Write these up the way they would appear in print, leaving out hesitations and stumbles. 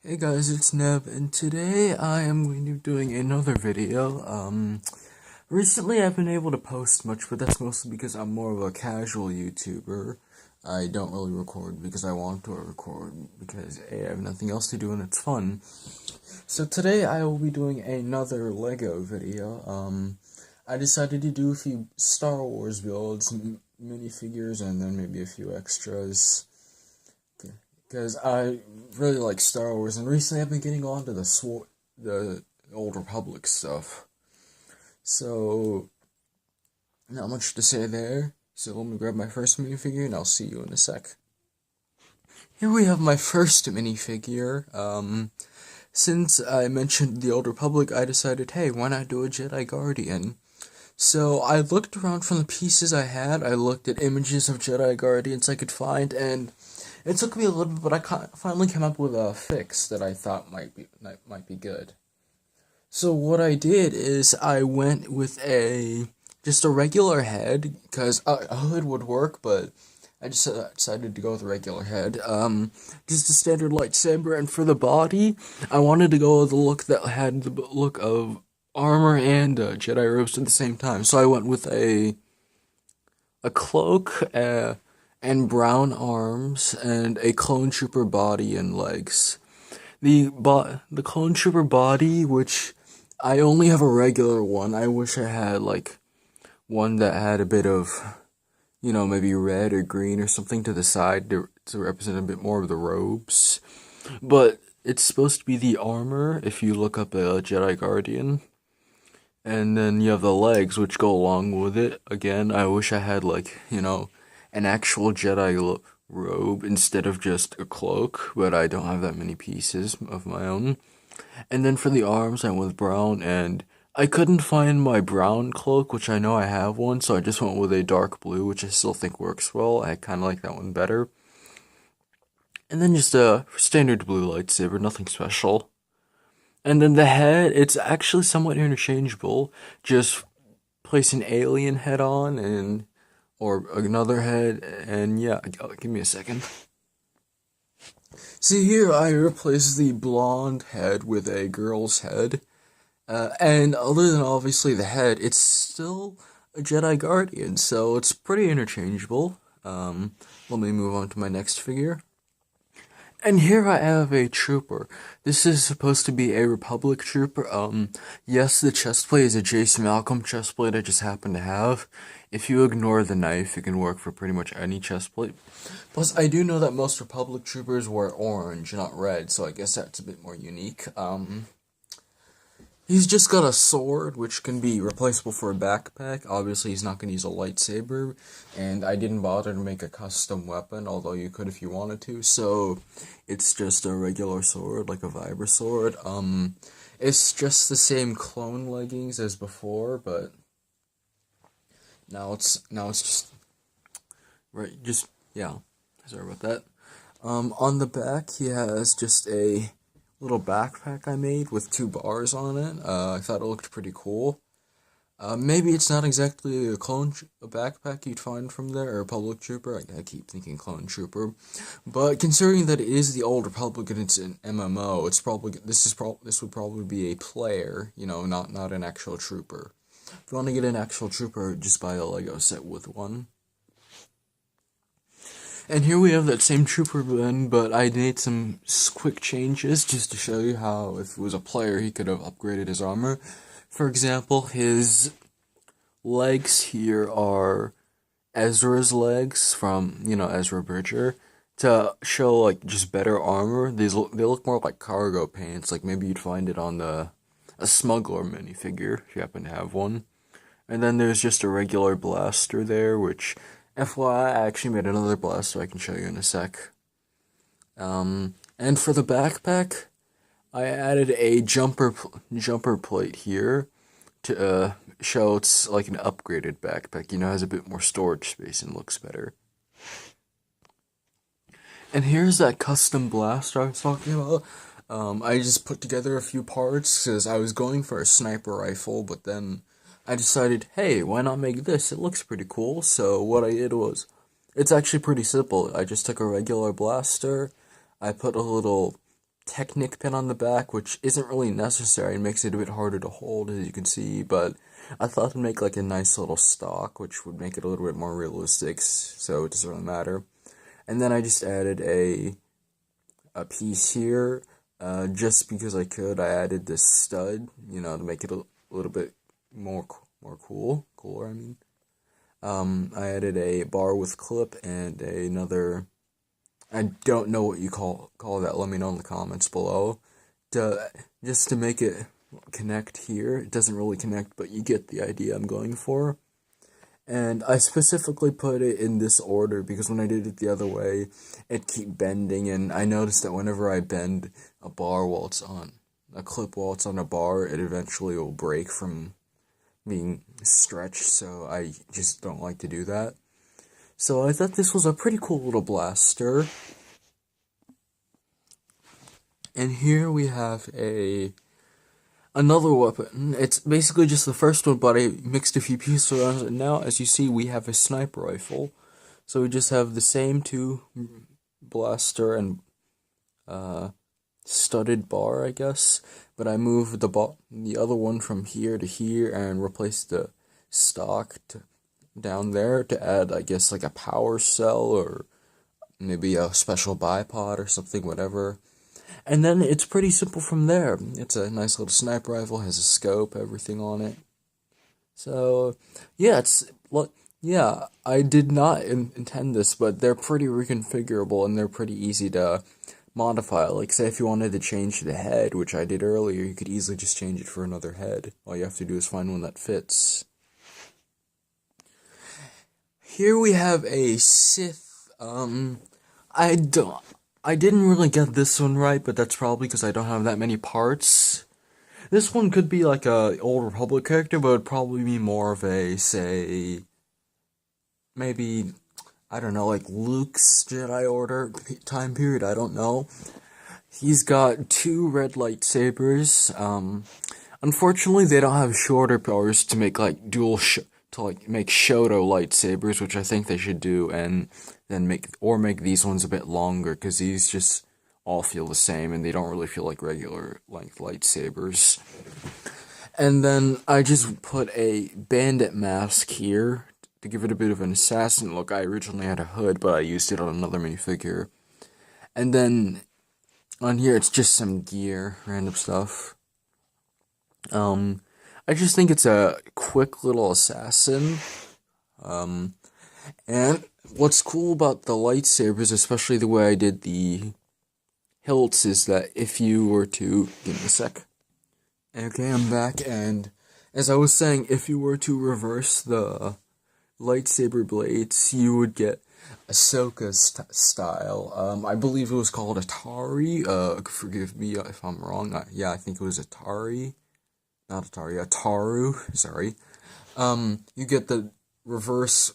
Hey guys, it's Neb, and today I am going to be doing another video. Recently I've been able to post much, but that's mostly because I'm more of a casual YouTuber. I don't really record because I want to record, because I have nothing else to do and it's fun. So today I will be doing another Lego video. I decided to do a few Star Wars builds, minifigures, and then maybe a few extras. Because I really like Star Wars, and recently I've been getting on to the Old Republic stuff. So, not much to say there. So let me grab my first minifigure, and I'll see you in a sec. Here we have my first minifigure. Since I mentioned the Old Republic, I decided, hey, why not do a Jedi Guardian? So I looked around from the pieces I had, I looked at images of Jedi Guardians I could find, and it took me a little bit, but I finally came up with a fix that I thought might be good. So what I did is I went with just a regular head, because a hood would work, but I just decided to go with a regular head. Just a standard lightsaber, and for the body, I wanted to go with a look that had the look of armor and Jedi robes at the same time. So I went with a cloak, and brown arms, and a clone trooper body and legs. The clone trooper body, which I only have a regular one. I wish I had like one that had a bit of, maybe red or green or something to the side to represent a bit more of the robes. But it's supposed to be the armor if you look up a Jedi Guardian. And then you have the legs, which go along with it. Again, I wish I had an actual Jedi robe instead of just a cloak, but I don't have that many pieces of my own. And then for the arms, I went with brown, and I couldn't find my brown cloak, which I know I have one, so I just went with a dark blue, which I still think works well. I kind of like that one better. And then just a standard blue lightsaber, nothing special. And then the head, it's actually somewhat interchangeable. Just place an alien head on, or another head, and yeah, give me a second. See here, I replaced the blonde head with a girl's head, and other than obviously the head, it's still a Jedi Guardian, so it's pretty interchangeable. Let me move on to my next figure. And here I have a trooper. This is supposed to be a Republic trooper. Yes, the chestplate is a Jason Malcolm chestplate I just happen to have. If you ignore the knife, it can work for pretty much any chestplate. Plus, I do know that most Republic troopers wear orange, not red, so I guess that's a bit more unique. He's just got a sword, which can be replaceable for a backpack. Obviously, he's not going to use a lightsaber, and I didn't bother to make a custom weapon, although you could if you wanted to, so it's just a regular sword, like a Vibra sword. It's just the same clone leggings as before, but now it's just, yeah, sorry about that. On the back, he has just a little backpack I made with 2 bars on it. I thought it looked pretty cool. Maybe it's not exactly a backpack you'd find from there, or a Republic Trooper. I keep thinking Clone Trooper, but considering that it is the Old Republic and it's an MMO, this would probably be a player, not an actual trooper. If you want to get an actual trooper, just buy a Lego set with one. And here we have that same trooper then, but I made some quick changes just to show you how, if it was a player, he could have upgraded his armor. For example, his legs here are Ezra's legs from, Ezra Bridger. To show, just better armor, they look more like cargo pants, like maybe you'd find it on a smuggler minifigure, if you happen to have one. And then there's just a regular blaster there, which, FYI, I actually made another blaster I can show you in a sec. And for the backpack, I added a jumper plate here to show it's like an upgraded backpack. Has a bit more storage space and looks better. And here's that custom blaster I was talking about. I just put together a few parts because I was going for a sniper rifle, but then I decided, hey, why not make this? It looks pretty cool. So what I did was, it's actually pretty simple. I just took a regular blaster, I put a little Technic pin on the back, which isn't really necessary and makes it a bit harder to hold, as you can see, but I thought it'd make like a nice little stock, which would make it a little bit more realistic, so it doesn't really matter. And then I just added a piece here, just because I could. I added this stud, to make it a little bit cooler, I mean. I added a bar with clip and another, I don't know what you call that, let me know in the comments below, just to make it connect here. It doesn't really connect, but you get the idea I'm going for. And I specifically put it in this order because when I did it the other way, it kept bending, and I noticed that whenever I bend a bar while it's on a clip while it's on a bar, it eventually will break from being stretched, so I just don't like to do that. So I thought this was a pretty cool little blaster. And here we have another weapon. It's basically just the first one, but I mixed a few pieces around it. Now, as you see, we have a sniper rifle. So we just have the same two blaster and studded bar, I guess. But I moved the other one from here to here and replaced the stock down there to add, I guess, like a power cell or maybe a special bipod or something, whatever. And then it's pretty simple from there. It's a nice little sniper rifle, has a scope, everything on it. So, yeah, I did not intend this, but they're pretty reconfigurable and they're pretty easy to modify. Like, say if you wanted to change the head, which I did earlier, you could easily just change it for another head. All you have to do is find one that fits. Here we have a Sith. I didn't really get this one right, but that's probably because I don't have that many parts. This one could be like a Old Republic character, but it would probably be more of a, say, maybe, I don't know, like Luke's Jedi Order time period, I don't know. He's got 2 red lightsabers. Unfortunately, they don't have shorter powers to make like make Swtor lightsabers, which I think they should do, and then make these ones a bit longer, because these just all feel the same, and they don't really feel like regular length lightsabers. And then I just put a bandit mask here to give it a bit of an assassin look. I originally had a hood, but I used it on another minifigure. And then on here, it's just some gear, random stuff. I just think it's a quick little assassin. And what's cool about the lightsabers, especially the way I did the hilts, is that if you were to... Give me a sec. Okay, I'm back, and as I was saying, if you were to reverse the lightsaber blades, you would get Ahsoka style. I believe it was called Atari. Forgive me if I'm wrong. Yeah, I think it was Atari. Not Atari, Ataru, sorry. You get the reverse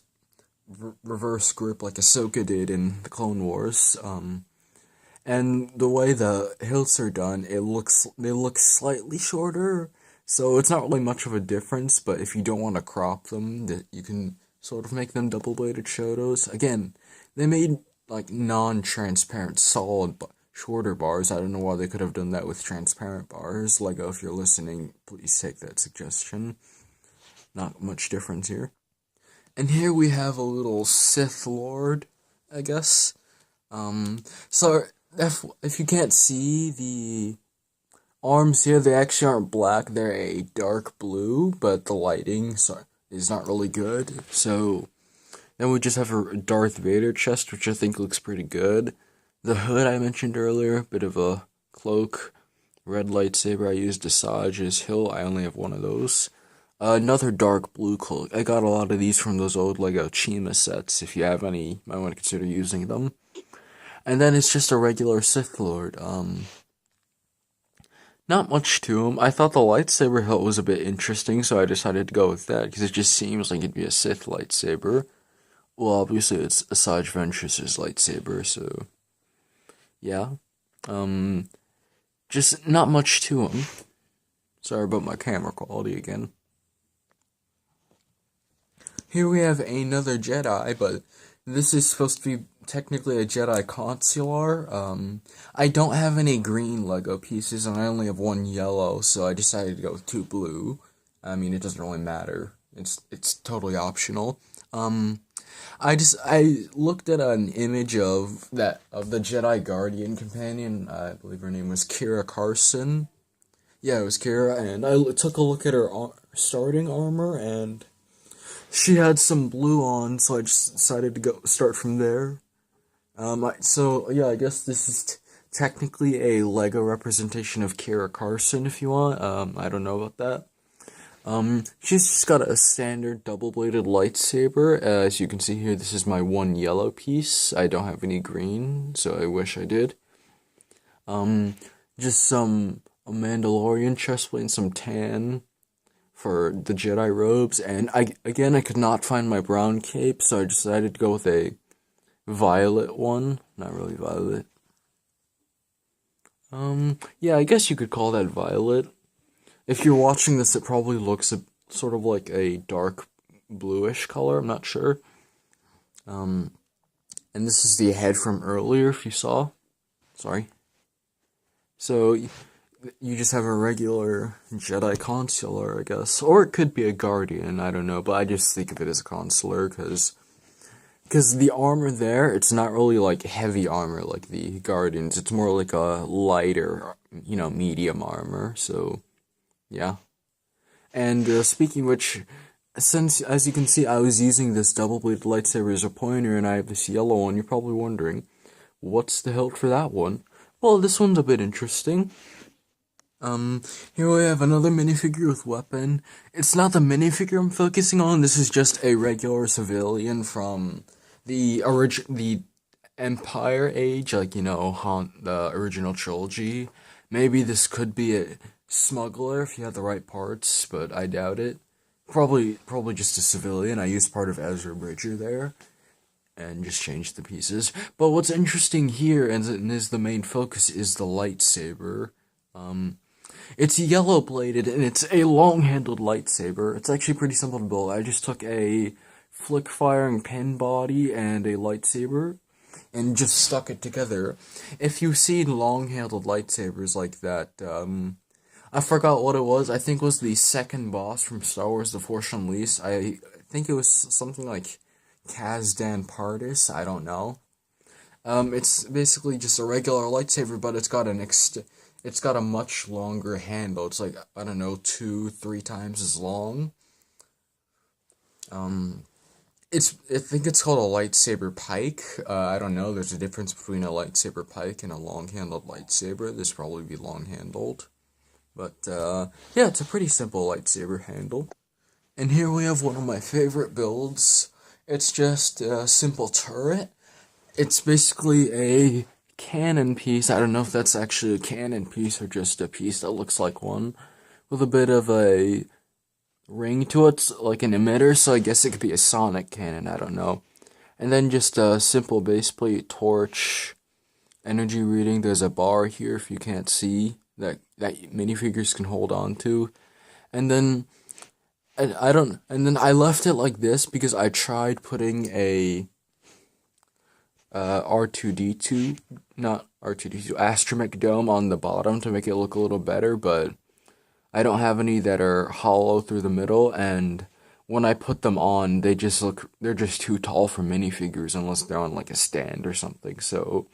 grip like Ahsoka did in the Clone Wars. And the way the hilts are done, they look slightly shorter, so it's not really much of a difference, but if you don't want to crop them, you can sort of make them double-bladed Swtors. Again, they made, like, non-transparent, solid, shorter bars. I don't know why they could have done that with transparent bars. Lego, if you're listening, please take that suggestion. Not much difference here. And here we have a little Sith Lord, I guess. So, if you can't see the arms here, they actually aren't black, they're a dark blue, but the lighting is not really good. So, then we just have a Darth Vader chest, which I think looks pretty good. The hood I mentioned earlier, bit of a cloak. Red lightsaber, I used Asage's hilt, I only have one of those. Another dark blue cloak. I got a lot of these from those old Lego Chima sets. If you have any, you might want to consider using them. And then it's just a regular Sith Lord. Not much to him. I thought the lightsaber hilt was a bit interesting, so I decided to go with that, because it just seems like it'd be a Sith lightsaber. Well, obviously it's Asajj Ventress's lightsaber, so... yeah. Just not much to him. Sorry about my camera quality again. Here we have another Jedi, but this is supposed to be technically a Jedi Consular. I don't have any green Lego pieces, and I only have one yellow, so I decided to go with two blue. I mean, it doesn't really matter. It's totally optional. I looked at an image of the Jedi Guardian companion. I believe her name was Carson. Yeah, it was Kira, and I took a look at her starting armor, and she had some blue on, so I just decided to start from there. So yeah, I guess this is technically a Lego representation of Kira Carson, if you want. I don't know about that. She's just got a standard double-bladed lightsaber. As you can see here, this is my one yellow piece. I don't have any green, so I wish I did. Just a Mandalorian chestplate and some tan for the Jedi robes, and I could not find my brown cape, so I decided to go with a violet one. Not really violet. Yeah, I guess you could call that violet. If you're watching this, it probably looks sort of like a dark bluish color, I'm not sure. And this is the head from earlier, if you saw. Sorry. So, you just have a regular Jedi Consular, I guess. Or it could be a Guardian, I don't know, but I just think of it as a Consular, because the armor there, it's not really like heavy armor like the Guardians, it's more like a lighter, medium armor, so, yeah. And speaking of which, since, as you can see, I was using this double-bladed lightsaber as a pointer, and I have this yellow one, you're probably wondering, what's the hilt for that one? Well, this one's a bit interesting. Here we have another minifigure with weapon. It's not the minifigure I'm focusing on, this is just a regular civilian from the Empire age, like, the original trilogy. Maybe this could be a smuggler if you had the right parts, but I doubt it. Probably just a civilian. I used part of Ezra Bridger there, and just changed the pieces. But what's interesting here, and is the main focus, is the lightsaber. It's yellow-bladed, and it's a long-handled lightsaber. It's actually pretty simple to build. I just took a flick-firing pin body and a lightsaber, and just stuck it together. If you've seen long-handled lightsabers like that, I forgot what it was. I think it was the second boss from Star Wars The Force Unleashed. I think it was something like Kazdan Partis, I don't know. It's basically just a regular lightsaber, but it's got a much longer handle. It's like, I don't know, 2-3 times as long. I think it's called a lightsaber pike. I don't know, there's a difference between a lightsaber pike and a long-handled lightsaber. This probably be long-handled. But, yeah, it's a pretty simple lightsaber handle. And here we have one of my favorite builds. It's just a simple turret. It's basically a cannon piece. I don't know if that's actually a cannon piece or just a piece that looks like one, with a bit of a ring to it, like an emitter, so I guess it could be a sonic cannon, I don't know. And then just a simple baseplate, torch, energy reading. There's a bar here if you can't see that minifigures can hold on to. And then I left it like this because I tried putting a R2D2, not R2D2, astromech dome on the bottom to make it look a little better, but I don't have any that are hollow through the middle, and when I put them on, they're just too tall for minifigures unless they're on like a stand or something, so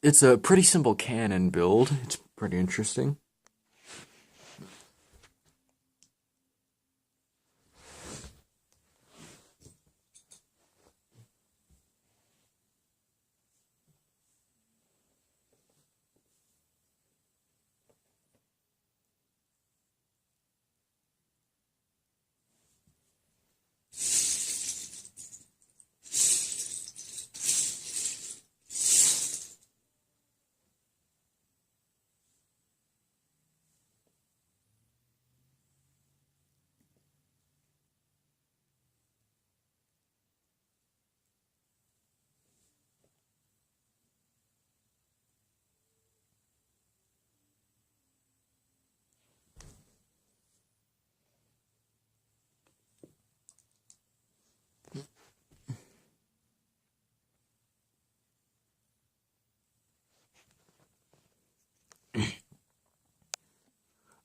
it's a pretty simple cannon build. It's pretty interesting.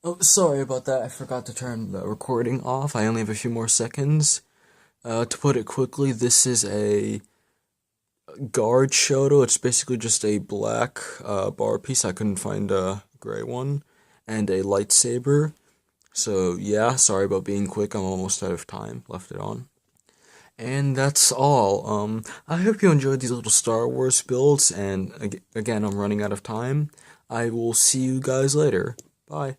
Oh, sorry about that. I forgot to turn the recording off. I only have a few more seconds. To put it quickly, this is a guard Shoto. It's basically just a black bar piece. I couldn't find a gray one. And a lightsaber. So, yeah, sorry about being quick. I'm almost out of time. Left it on. And that's all. I hope you enjoyed these little Star Wars builds. And again, I'm running out of time. I will see you guys later. Bye.